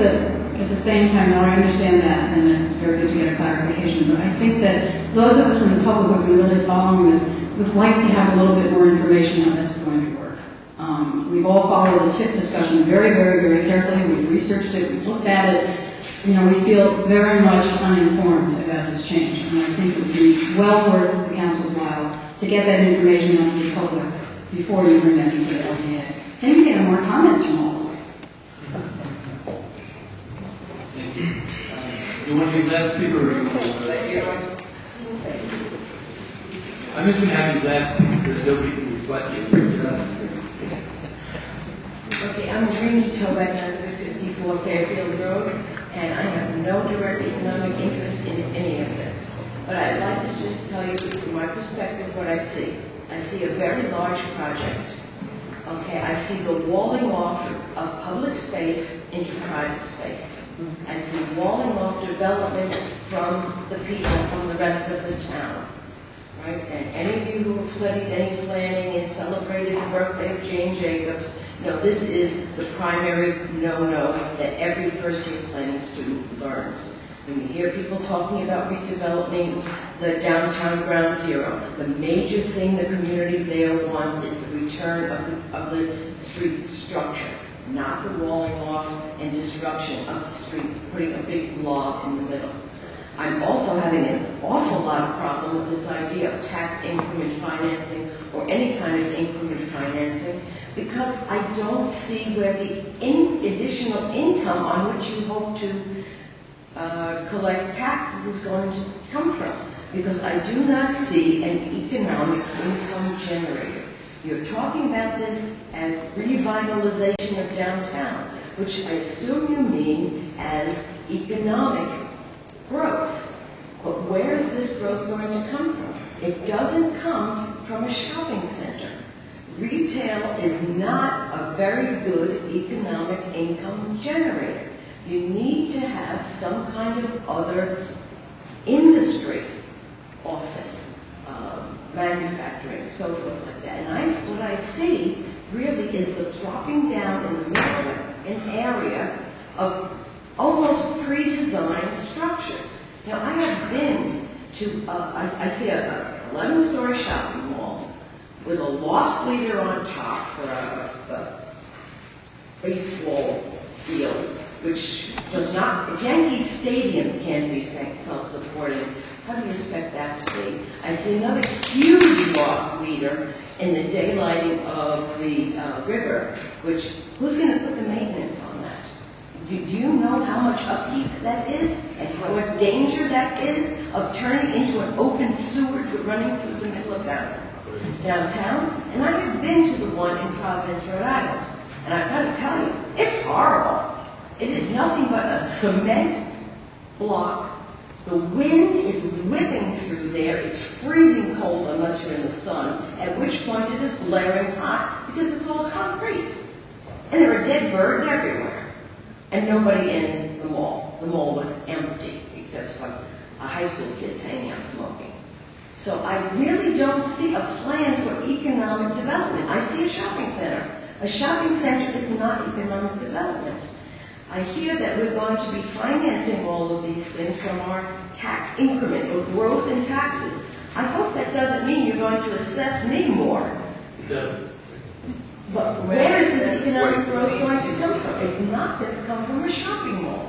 that at the same time, though I understand that, and it's very good to get a clarification, but I think that those of us in the public who have been really following this would like to have a little bit more information on how this is going to work. We've all followed the TIP discussion very, very, very carefully. We've researched it. We've looked at it. We feel very much uninformed about this change, and I think it would be well worth the council's while to get that information out to the public before you bring that into the LPA. Then you get more comments from all of us. Thank you. You want to be last speaker or you want I'm just going to have you last speaker so that nobody can reflect you. Okay, I'm Dreamy Tobek, 54 Fairfield Road, and I have no direct economic interest in any of this. But I'd like to just tell you from my perspective what I see. I see a very large project. Okay, I see the walling off of public space into private space. I see walling off development from the people, from the rest of the town. Right? And any of you who have studied any planning and celebrated the birthday of Jane Jacobs, this is the primary no-no that every first-year planning student learns. When you hear people talking about redeveloping the downtown ground zero, the major thing the community there wants is the return of the street structure, not the walling off and destruction of the street, putting a big blob in the middle. I'm also having an awful lot of problem with this idea of tax increment financing or any kind of increment financing because I don't see where the additional income on which you hope to collect taxes is going to come from, because I do not see an economic income generator. You're talking about this as revitalization of downtown, which I assume you mean as economic growth. But where is this growth going to come from? It doesn't come from a shopping center. Retail is not a very good economic income generator. You need to have some kind of other industry, office, manufacturing, so forth like that. And what I see really is the dropping down in the middle, an area of almost pre-designed structures. Now, I have been to, I see a 11-story shopping mall with a lost leader on top for a baseball field, which does not, the Yankee Stadium can't be self-supporting. How do you expect that to be? I see another huge lost leader in the daylighting of the river, which, who's going to put the maintenance on that? Do you know how much upkeep that is and how much danger that is of turning into an open sewer running through the middle of downtown? And I have been to the one in Providence, Rhode Island, and I've got to tell you, it's horrible. It is nothing but a cement block. The wind is whipping through there. It's freezing cold unless you're in the sun, at which point it is blaring hot because it's all concrete. And there are dead birds everywhere. And nobody in the mall. The mall was empty, except some high school kids hanging out smoking. So I really don't see a plan for economic development. I see a shopping center. A shopping center is not economic development. I hear that we're going to be financing all of these things from our tax increment or growth in taxes. I hope that doesn't mean you're going to assess me more. It does. But where is this economic growth going to come from? It's not going to come from a shopping mall.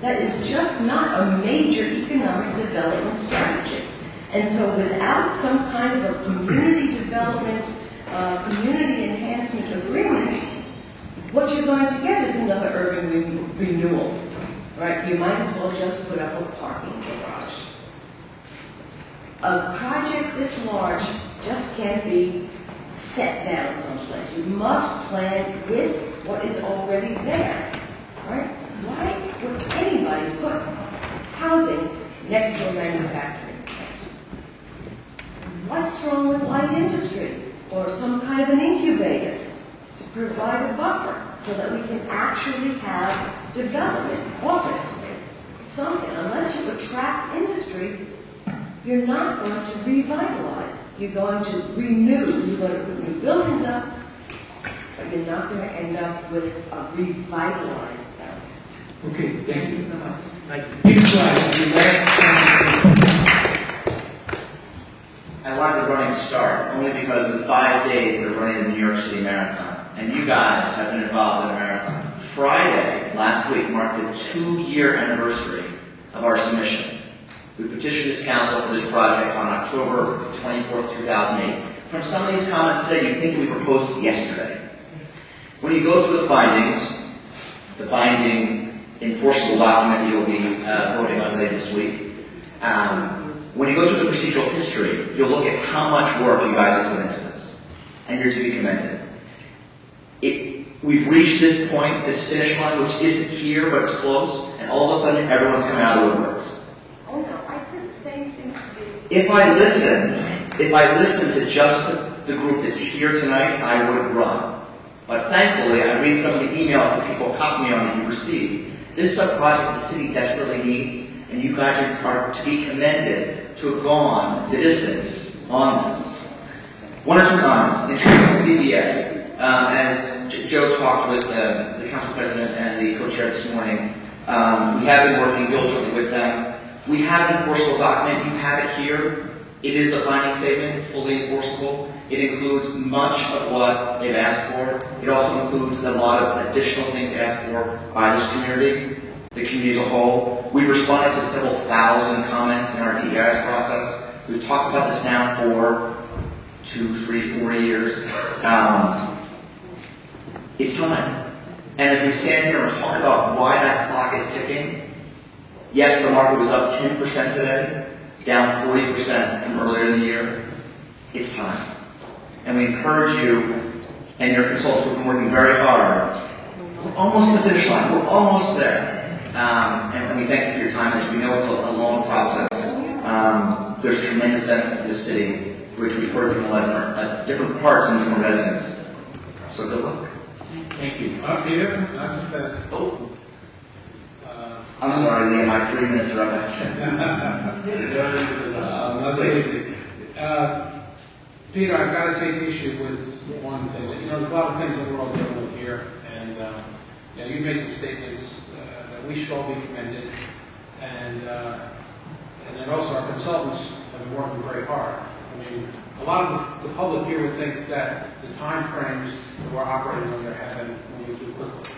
That is just not a major economic development strategy. And so without some kind of a community development, community enhancement agreement, what you're going to get is another urban renewal. Right? You might as well just put up a parking garage. A project this large just can't be set down someplace. You must plan with what is already there. Right? Why would anybody put housing next to a manufacturing plant? What's wrong with light industry or some kind of an incubator to provide a buffer so that we can actually have development, office space, something? Unless you attract industry, you're not going to revitalize. You're going to renew. You're going to put new buildings up, but you're not going to end up with a revitalized downtown. Okay, thank you so much. Thank you. Peter Flash, the last I wanted the running start only because in 5 days we're running the New York City Marathon, and you guys have been involved in the marathon. Friday, last week, marked the 2-year anniversary of our submission. We petitioned this council for this project on October 24th, 2008. From some of these comments today, you'd think we proposed it yesterday. When you go through the findings, the binding enforceable document you'll be voting on later this week, when you go through the procedural history, you'll look at how much work you guys have put into this, and you're to be commended. We've reached this point, this finish line, which isn't here, but it's close, and all of a sudden everyone's coming out of the woodworks. Oh no, I said the same thing to you. If I listened to just the group that's here tonight, I would run. But thankfully, I read some of the emails that people copy me on that you received. This is a project the city desperately needs, and you guys are to be commended to have gone the distance on this. One or two comments. In terms of CBA, as Joe talked with the council president and the co-chair this morning, we have been working diligently with them. We have an enforceable document. You have it here. It is a binding statement, fully enforceable. It includes much of what they've asked for. It also includes a lot of additional things asked for by this community, the community as a whole. We've responded to several thousand comments in our TEIS process. We've talked about this now for 2, 3, 4 years. It's time. And as we stand here and talk about why that clock is ticking, yes, the market was up 10% today, down 40% from earlier in the year. It's time. And we encourage you and your consultants who've been working very hard. We're almost at the finish line. We're almost there. And we thank you for your time. As we know, it's a long process. There's tremendous benefit to the city, which we've heard from different parts and different residents. So good luck. Thank you. Peter, I'm sorry, Lee, my 3 minutes are up. Peter, I've got to take issue with one thing. There's a lot of things that we're all dealing with here, and you made some statements that we should all be commended, and then also our consultants have been working very hard. I mean, a lot of the public here would think that the time frames we're operating under have been moving too quickly.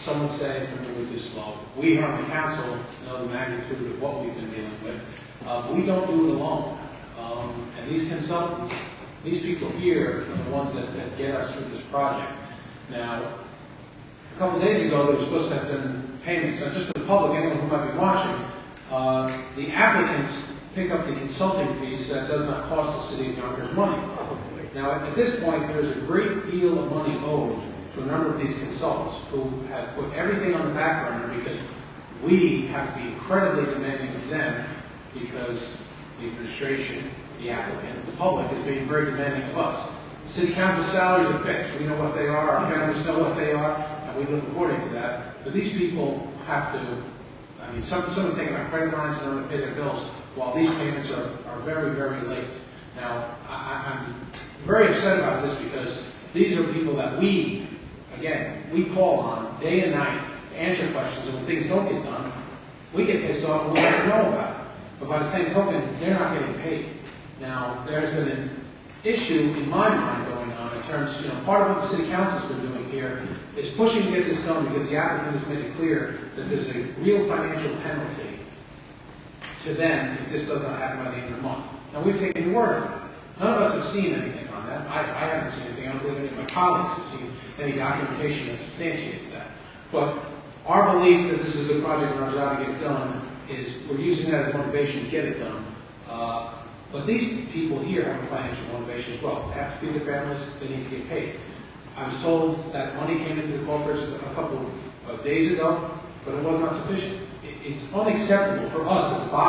Some would say it's been moving too slow. We on the council know the magnitude of what we've been dealing with. But we don't do it alone. And these consultants, these people here are the ones that get us through this project. Now, a couple of days ago, there was supposed to have been payments, not just to the public, anyone who might be watching. The applicants pick up the consulting fees that does not cost the city of Yonkers money. Now, at this point, there's a great deal of money owed to a number of these consultants who have put everything on the back burner because we have to be incredibly demanding of them because the administration, the applicant, the public is being very demanding of us. The city council salaries are fixed. We know what they are. Our families know what they are, and we live according to that. But these people have to, some are taking our credit lines and order to pay their bills, while these payments are very, very late. Now, I'm very upset about this because these are people that we call on day and night to answer questions, and when things don't get done, we get pissed off and we don't know about it. But by the same token, they're not getting paid. Now, there's been an issue in my mind going on in terms, part of what the city council's been doing here is pushing to get this done because the applicant has made it clear that there's a real financial penalty to them if this does not happen by the end of the month. Now, we've taken the word on it. None of us have seen anything on that. I haven't seen anything. I don't believe any of my colleagues have seen any documentation that substantiates that. But our belief that this is a good project and our job to get it done is we're using that as motivation to get it done. But these people here have a financial motivation as well. They have to feed their families. They need to get paid. I was told that money came into the coffers a couple of days ago, but it was not sufficient. It's unacceptable for us as a body